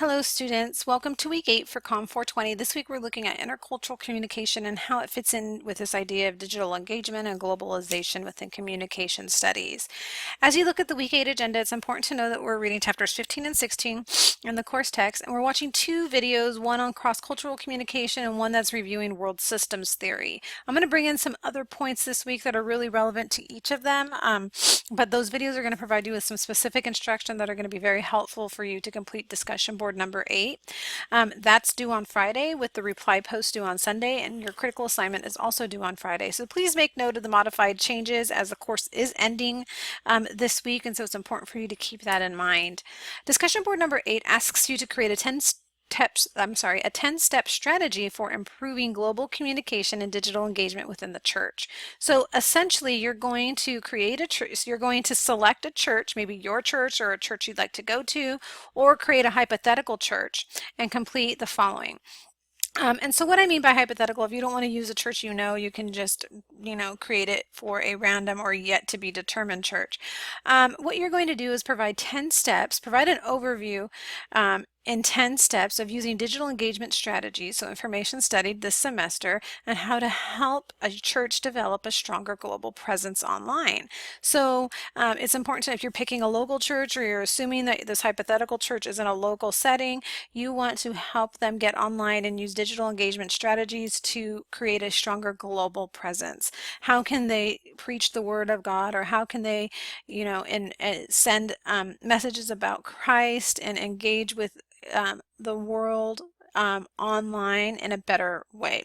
Hello students, welcome to week 8 for COM 420. This week we're looking at intercultural communication and how it fits in with this idea of digital engagement and globalization within communication studies. As you look at the week 8 agenda, it's important to know that we're reading chapters 15 and 16 in the course text, and we're watching two videos, one on cross-cultural communication and one that's reviewing world systems theory. I'm going to bring in some other points this week that are really relevant to each of them, but those videos are going to provide you with some specific instruction that are going to be very helpful for you to complete discussion board number 8. That's due on Friday with the reply post due on Sunday, and your critical assignment is also due on Friday. So please make note of the modified changes as the course is ending this week, and so it's important for you to keep that in mind. Discussion board number 8 asks you to create a 10-step strategy for improving global communication and digital engagement within the church. So essentially, you're going to create a church, you're going to select a church, maybe your church or a church you'd like to go to, or create a hypothetical church and complete the following. And so what I mean by hypothetical, if you don't want to use a church you can just, create it for a random or yet to be determined church. What you're going to do is provide 10 steps, provide an overview in 10 steps of using digital engagement strategies, so information studied this semester, and how to help a church develop a stronger global presence online. So it's important to, if you're picking a local church or you're assuming that this hypothetical church is in a local setting, you want to help them get online and use digital engagement strategies to create a stronger global presence. How can they preach the word of God, or how can they, send messages about Christ and engage with the world online in a better way.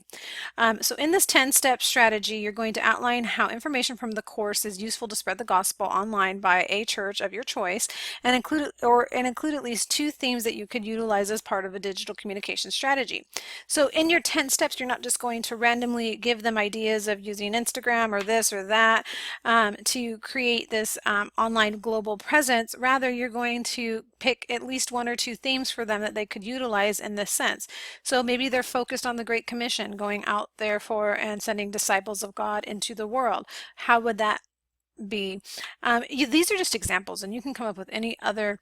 So in this 10-step strategy, you're going to outline how information from the course is useful to spread the gospel online by a church of your choice, and include at least 2 themes that you could utilize as part of a digital communication strategy. So in your 10 steps, you're not just going to randomly give them ideas of using Instagram or this or that to create this online global presence. Rather, you're going to pick at least 1 or 2 themes for them that they could utilize in this sense. So maybe they're focused on the Great Commission, going out therefore and sending disciples of God into the world. How would that be? These are just examples, and you can come up with any other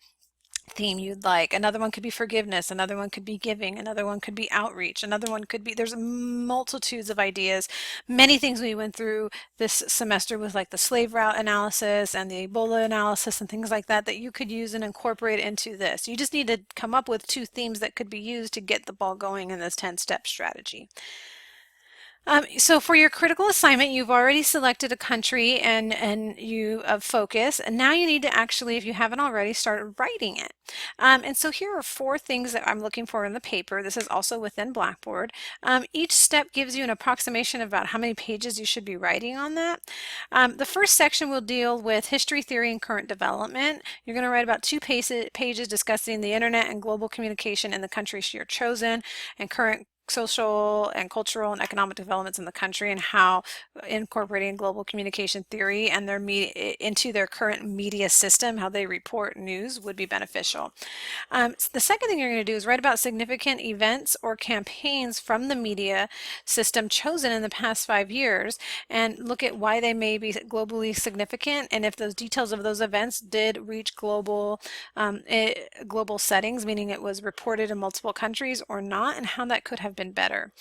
theme you'd like. Another one could be forgiveness, another one could be giving, another one could be outreach, another one could be, there's multitudes of ideas. Many things we went through this semester with, like the slave route analysis and the Ebola analysis and things like that, that you could use and incorporate into this. You just need to come up with 2 themes that could be used to get the ball going in this 10-step strategy. So for your critical assignment, you've already selected a country and you of focus, and now you need to actually, if you haven't already, start writing it. And so here are 4 things that I'm looking for in the paper. This is also within Blackboard. Each step gives you an approximation about how many pages you should be writing on that. The first section will deal with history, theory, and current development. You're going to write about 2 pages discussing the internet and global communication in the countries you're chosen, and current social and cultural and economic developments in the country, and how incorporating global communication theory and their into their current media system, how they report news, would be beneficial. The second thing you're going to do is write about significant events or campaigns from the media system chosen in the past 5 years, and look at why they may be globally significant, and if those details of those events did reach global settings, meaning it was reported in multiple countries or not, and how that could have been better.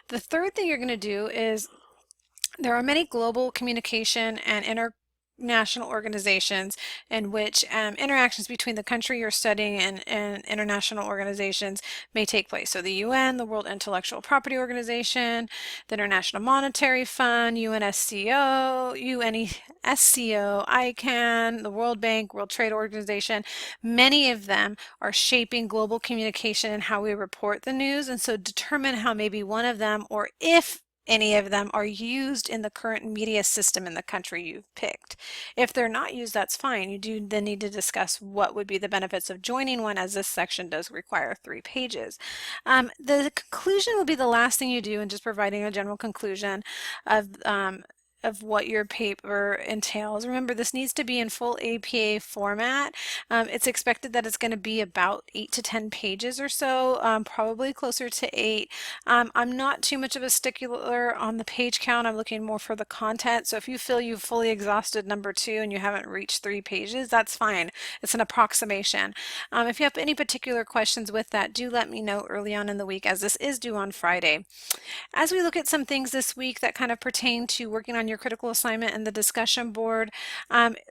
The third thing you're going to do is, there are many global communication and international organizations in which interactions between the country you're studying and international organizations may take place. So the UN, the World Intellectual Property Organization, the International Monetary Fund, UNESCO, UNESCO, ICANN, the World Bank, World Trade Organization. Many of them are shaping global communication and how we report the news, and so determine how maybe one of them, or if any of them, are used in the current media system in the country you've picked. If they're not used, that's fine. You do then need to discuss what would be the benefits of joining one, as this section does require 3 pages. The conclusion will be the last thing you do, and just providing a general conclusion of of what your paper entails. Remember, this needs to be in full APA format. It's expected that it's going to be about 8 to 10 pages or so, probably closer to 8. I'm not too much of a stickler on the page count. I'm looking more for the content. So if you feel you've fully exhausted number 2 and you haven't reached 3 pages, that's fine. It's an approximation. If you have any particular questions with that, do let me know early on in the week, as this is due on Friday. As we look at some things this week that kind of pertain to working on your critical assignment and the discussion board,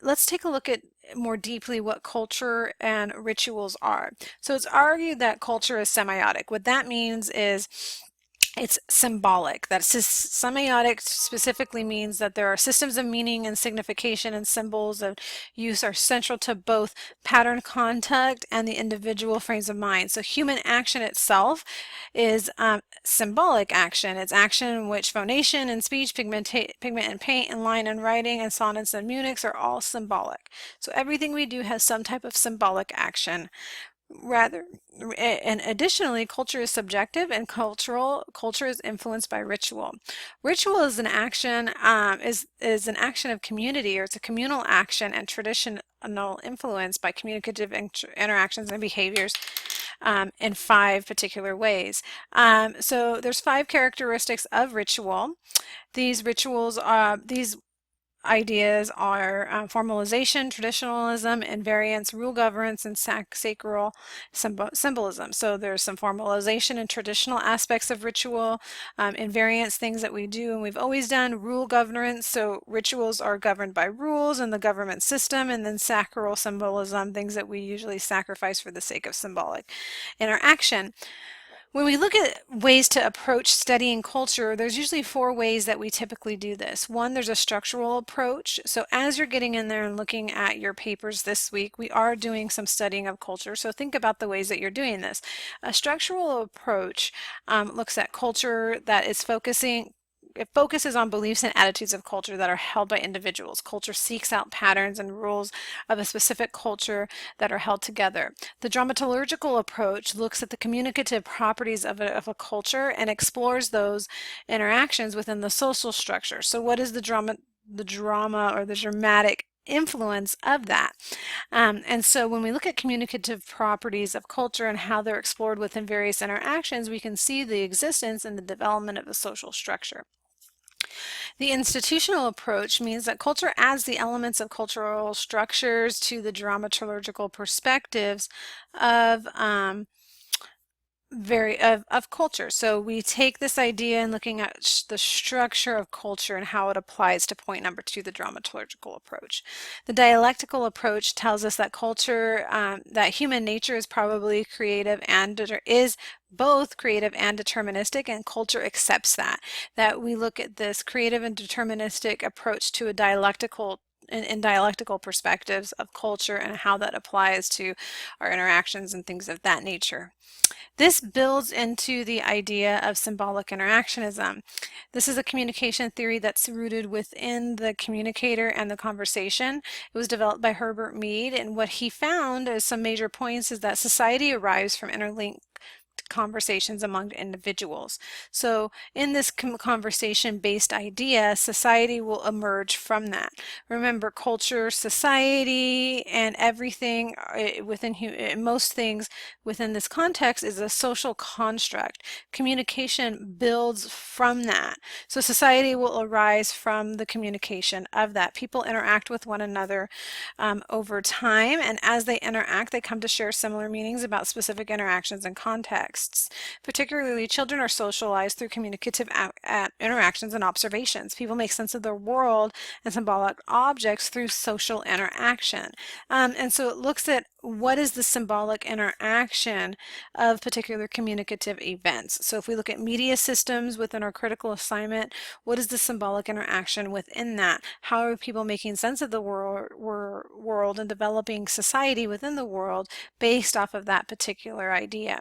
let's take a look at more deeply what culture and rituals are. So it's argued that culture is semiotic. What that means is it's symbolic. That semiotic specifically means that there are systems of meaning and signification, and symbols of use are central to both pattern conduct and the individual frames of mind. So human action itself is symbolic action. It's action in which phonation and speech, pigment and paint and line and writing and sonnets and munics are all symbolic. So everything we do has some type of symbolic action. And additionally, culture is subjective, and culture is influenced by ritual. Ritual is an action is an action of community, or it's a communal action and traditional influence by communicative interactions and behaviors in 5 particular ways. So there's 5 characteristics of ritual. These rituals are these ideas are formalization, traditionalism, invariance, rule governance, and sacral symbolism. So there's some formalization and traditional aspects of ritual, invariance, things that we do and we've always done, rule governance, so rituals are governed by rules and the government system, and then sacral symbolism, things that we usually sacrifice for the sake of symbolic interaction. When we look at ways to approach studying culture, there's usually 4 ways that we typically do this. One, there's a structural approach. So as you're getting in there and looking at your papers this week, we are doing some studying of culture. So think about the ways that you're doing this. A structural approach looks at culture that is it focuses on beliefs and attitudes of culture that are held by individuals. Culture seeks out patterns and rules of a specific culture that are held together. The dramaturgical approach looks at the communicative properties of a culture and explores those interactions within the social structure. So what is the drama or the dramatic influence of that? And so when we look at communicative properties of culture and how they're explored within various interactions, we can see the existence and the development of a social structure. The institutional approach means that culture adds the elements of cultural structures to the dramaturgical perspectives of culture. So we take this idea and looking at the structure of culture and how it applies to point number 2, the dramaturgical approach. The dialectical approach tells us that culture, that human nature is probably creative and is both creative and deterministic, and culture accepts that we look at this creative and deterministic approach to a dialectical in dialectical perspectives of culture and how that applies to our interactions and things of that nature. This builds into the idea of symbolic interactionism. This is a communication theory that's rooted within the communicator and the conversation. It was developed by Herbert Mead, and what he found as some major points is that society arrives from interlinked conversations among individuals. So in this conversation-based idea, society will emerge from that. Remember, culture, society, and everything most things within this context is a social construct. Communication builds from that. So society will arise from the communication of that. People interact with one another over time, and as they interact, they come to share similar meanings about specific interactions and contexts. Particularly, children are socialized through communicative interactions and observations. People make sense of their world and symbolic objects through social interaction. And so it looks at what is the symbolic interaction of particular communicative events. So if we look at media systems within our critical assignment, what is the symbolic interaction within that? How are people making sense of the world and developing society within the world based off of that particular idea?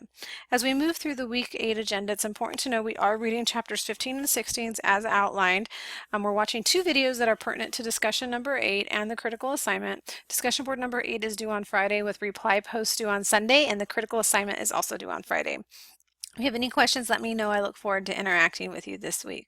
As we move through the week 8 agenda, it's important to know we are reading chapters 15 and 16 as outlined. We're watching 2 videos that are pertinent to discussion number 8 and the critical assignment. Discussion board number 8 is due on Friday with reply posts due on Sunday, and the critical assignment is also due on Friday. If you have any questions, let me know. I look forward to interacting with you this week.